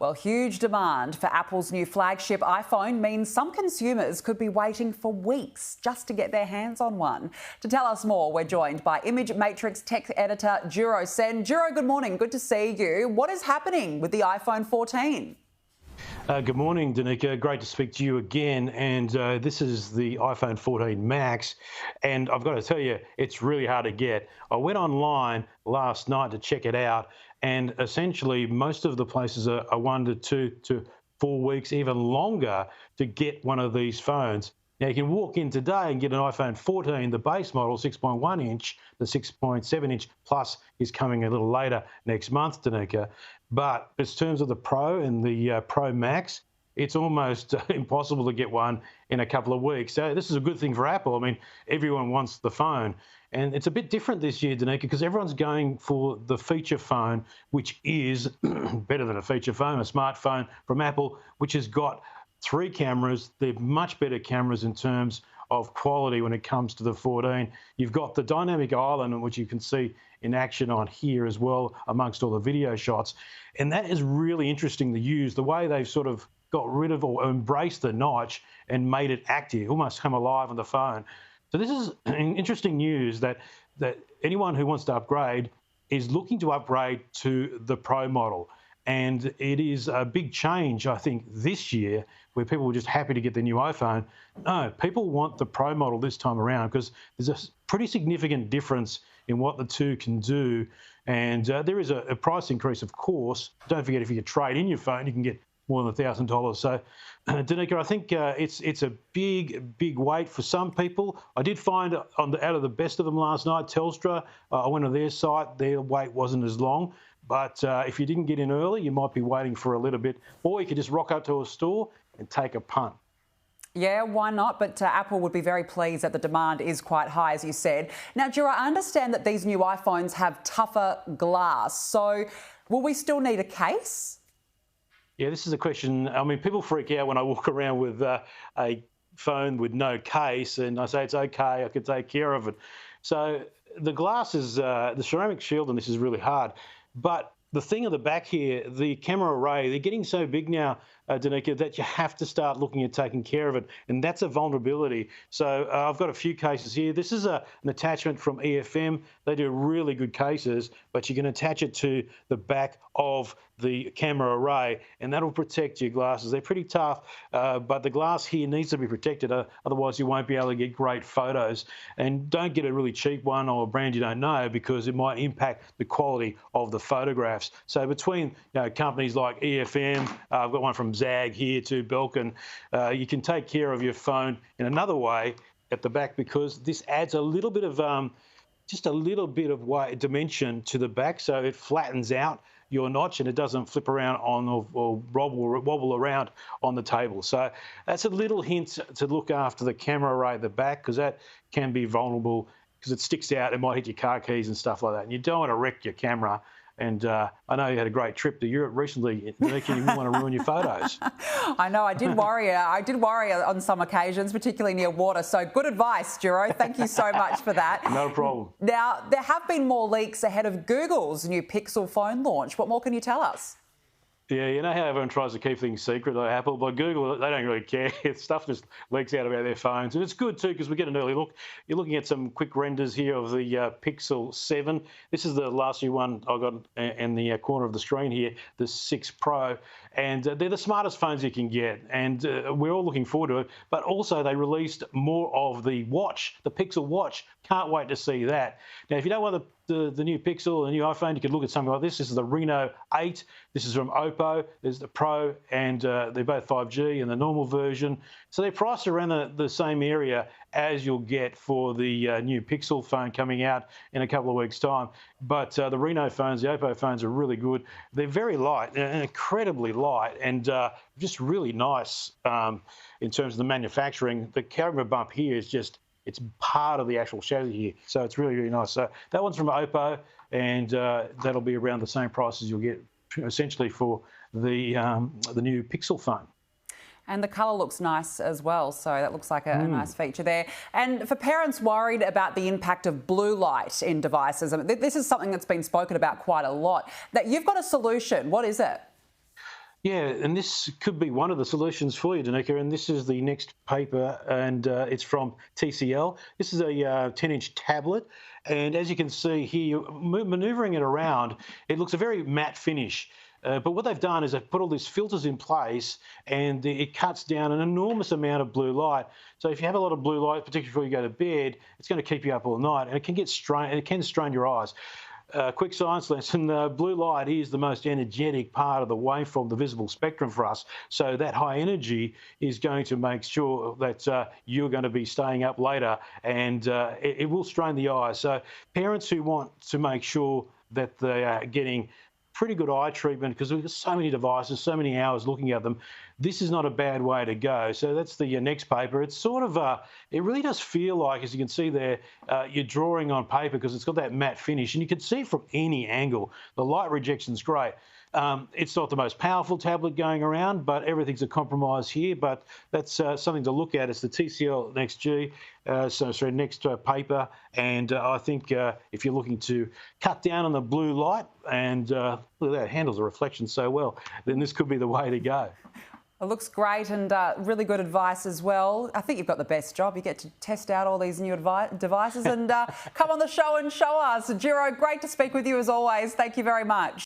Well, huge demand for Apple's new flagship iPhone means some consumers could be waiting for weeks just to get their hands on one. To tell us more, we're joined by Image Matrix tech editor Djuro. Djuro, good morning. Good to see you. What is happening with the iPhone 14? Good morning, Danica. Great to speak to you again. And this is the iPhone 14 Max. And I've got to tell you, it's really hard to get. I went online last night to check it out. And essentially, most of the places are 1 to 2 to 4 weeks, even longer, to get one of these phones. Now, you can walk in today and get an iPhone 14, the base model, 6.1 inch. The 6.7 inch Plus is coming a little later next month, Danica. But in terms of the Pro and the Pro Max, it's almost impossible to get one in a couple of weeks. So this is a good thing for Apple. I mean, everyone wants the phone. And it's a bit different this year, Danica, because everyone's going for the feature phone, which is better than a feature phone, a smartphone from Apple, which has got 3 cameras. They're much better cameras in terms of quality when it comes to the 14. You've got the dynamic island, which you can see in action on here as well, amongst all the video shots. And that is really interesting to use, the way they've sort of got rid of or embraced the notch and made it active, almost come alive on the phone. So this is interesting news that anyone who wants to upgrade is looking to upgrade to the Pro model. And it is a big change, I think, this year, where people were just happy to get the new iPhone. No, people want the Pro model this time around because there's a pretty significant difference in what the two can do. And there is a price increase, of course. Don't forget, if you trade in your phone, you can get more than $1,000. So, Danica, I think it's a big wait for some people. I did find out of the best of them last night, Telstra, I went on their site, their wait wasn't as long. But if you didn't get in early, you might be waiting for a little bit. Or you could just rock up to a store and take a punt. Yeah, why not? But Apple would be very pleased that the demand is quite high, as you said. Now, Djuro, I understand that these new iPhones have tougher glass. So will we still need a case? Yeah, this is a question. I mean, people freak out when I walk around with a phone with no case, and I say it's okay, I can take care of it. So the glass is, the ceramic shield on this is really hard. But the thing at the back here, the camera array, they're getting so big now, Danica, that you have to start looking at taking care of it. And that's a vulnerability. So I've got a few cases here. This is an attachment from EFM. They do really good cases, but you can attach it to the back of the camera array, and that'll protect your glasses. They're pretty tough, but the glass here needs to be protected. Otherwise, you won't be able to get great photos. And don't get a really cheap one or a brand you don't know, because it might impact the quality of the photographs. So between companies like EFM, I've got one from Zag here to Belkin, you can take care of your phone in another way at the back, because this adds a little bit of just a little bit of dimension to the back, so it flattens out your notch and it doesn't flip around on or wobble around on the table. So that's a little hint to look after the camera array at the back, because that can be vulnerable because it sticks out. It might hit your car keys and stuff like that, and you don't want to wreck your camera. And I know you had a great trip to Europe recently, Nick, and you wouldn't want to ruin your photos. I know, I did worry. I did worry on some occasions, particularly near water. So good advice, Djuro. Thank you so much for that. No problem. Now, there have been more leaks ahead of Google's new Pixel phone launch. What more can you tell us? Yeah, you know how everyone tries to keep things secret, like Apple, but Google, they don't really care. Stuff just leaks out about their phones. And it's good, too, because we get an early look. You're looking at some quick renders here of the Pixel 7. This is the last new one I got in the corner of the screen here, the 6 Pro. And they're the smartest phones you can get. And we're all looking forward to it. But also, they released more of the watch, the Pixel Watch. Can't wait to see that. Now, if you don't want the new Pixel, the new iPhone, you could look at something like this. This is the Reno 8. This is from Oppo. There's the Pro, and they're both 5G and the normal version. So they're priced around the same area as you'll get for the new Pixel phone coming out in a couple of weeks' time. But the Reno phones, the Oppo phones, are really good. They're very light, they're incredibly light, and just really nice in terms of the manufacturing. The camera bump here is just, it's part of the actual chassis here. So it's really, really nice. So that one's from Oppo, and that'll be around the same price as you'll get essentially for the new Pixel phone. And the colour looks nice as well, so that looks like a nice feature there. And for parents worried about the impact of blue light in devices, I mean, this is something that's been spoken about quite a lot, that you've got a solution. What is it? Yeah, and this could be one of the solutions for you, Danica. And this is the next paper, and it's from TCL. This is a 10-inch tablet, and as you can see here, you're manoeuvring it around. It looks a very matte finish. But what they've done is they've put all these filters in place, and it cuts down an enormous amount of blue light. So if you have a lot of blue light, particularly before you go to bed, it's going to keep you up all night, and it can get strain. It can strain your eyes. Quick science lesson, blue light is the most energetic part of the waveform, the visible spectrum for us. So that high energy is going to make sure that you're going to be staying up later, and it will strain the eyes. So parents who want to make sure that they are getting pretty good eye treatment, because we've got so many devices, so many hours looking at them, this is not a bad way to go. So that's the next paper. It's sort of, it really does feel like, as you can see there, you're drawing on paper, because it's got that matte finish, and you can see from any angle. The light rejection's great. It's not the most powerful tablet going around, but everything's a compromise here. But that's something to look at. It's the TCL NextG, next paper. And I think if you're looking to cut down on the blue light, and look at that, it handles the reflection so well, then this could be the way to go. It looks great, and really good advice as well. I think you've got the best job. You get to test out all these new devices and come on the show and show us. Djuro, great to speak with you as always. Thank you very much.